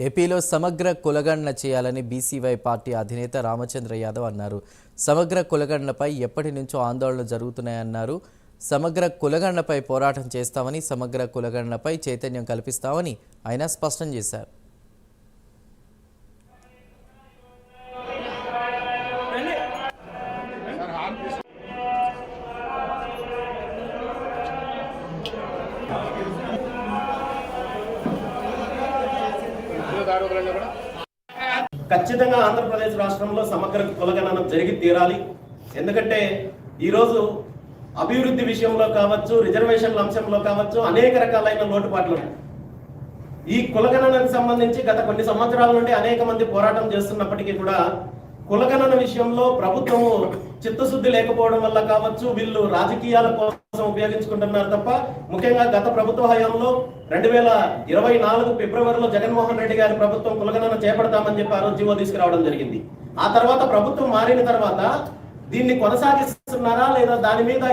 ఏపీలో సమగ్ర కులగణన చేయాలని బీసీవై పార్టీ అధినేత రామచంద్ర యాదవ్ అన్నారు. సమగ్ర కులగణనపై ఎప్పటి నుంచో ఆందోళనలు జరుగుతున్నాయన్నారు. సమగ్ర కులగణనపై పోరాటం చేస్తామని, సమగ్ర కులగణనపై చైతన్యం కల్పిస్తామని ఆయన స్పష్టం చేశారు. ఖచ్చితంగా ఆంధ్రప్రదేశ్ రాష్ట్రంలో సమగ్ర కులగణన జరిగి తీరాలి. ఎందుకంటే ఈరోజు అభివృద్ధి విషయంలో కావచ్చు, రిజర్వేషన్ల అంశంలో కావచ్చు, అనేక రకాలైన లోటుపాట్లు. ఈ కులగణనకు సంబంధించి గత కొన్ని సంవత్సరాల నుండి అనేక మంది పోరాటం చేస్తున్నప్పటికీ కూడా కులగణన విషయంలో ప్రభుత్వము చిత్తశుద్ధి లేకపోవడం వల్ల కావచ్చు, వీళ్ళు రాజకీయాల కోసం ఉపయోగించుకుంటున్నారు తప్ప, ముఖ్యంగా గత ప్రభుత్వ హయాంలో 2024 ఫిబ్రవరిలో జగన్మోహన్ రెడ్డి గారి ప్రభుత్వం కులగణన చేపడతామని చెప్పి ఆ రోజు జీవో తీసుకురావడం జరిగింది. ఆ తర్వాత ప్రభుత్వం మారిన తర్వాత దీన్ని కొనసాగిస్తున్నారా లేదా, దాని మీద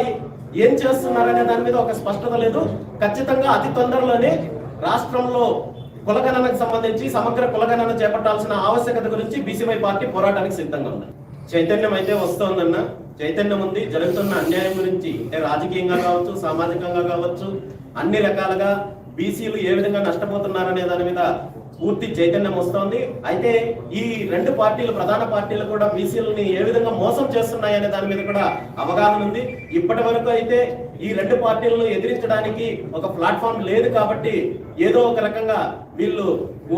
ఏం చేస్తున్నారనే దాని మీద ఒక స్పష్టత లేదు. ఖచ్చితంగా అతి తొందరలోనే రాష్ట్రంలో కులగణనకు సంబంధించి సమగ్ర కులగణన చేపట్టాల్సిన ఆవశ్యకత గురించి బీసీవై పార్టీ పోరాటానికి సిద్ధంగా ఉంది. చైతన్యం అయితే వస్తోందన్న, చైతన్యం ఉంది. జరుగుతున్న అన్యాయం గురించి రాజకీయంగా కావచ్చు, సామాజికంగా కావచ్చు, అన్ని రకాలుగా బీసీలు ఏ విధంగా నష్టపోతున్నారనే దాని మీద పూర్తి చైతన్యం వస్తోంది. అయితే ఈ రెండు పార్టీలు, ప్రధాన పార్టీలు కూడా బీసీలని ఏ విధంగా మోసం చేస్తున్నాయనే దాని మీద కూడా అవగాహన ఉంది. ఇప్పటి వరకు అయితే ఈ రెండు పార్టీలను ఎదిరించడానికి ఒక ప్లాట్ఫామ్ లేదు కాబట్టి ఏదో ఒక రకంగా వీళ్ళు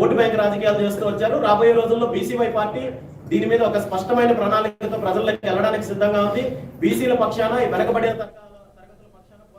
ఓటు బ్యాంక్ రాజకీయాలు చేస్తూ వచ్చారు. రాబోయే రోజుల్లో బీసీవై పార్టీ దీని మీద ఒక స్పష్టమైన ప్రణాళికతో ప్రజల్లోకి వెళ్ళడానికి సిద్ధంగా ఉంది. బీసీల పక్షాన వెనకబడే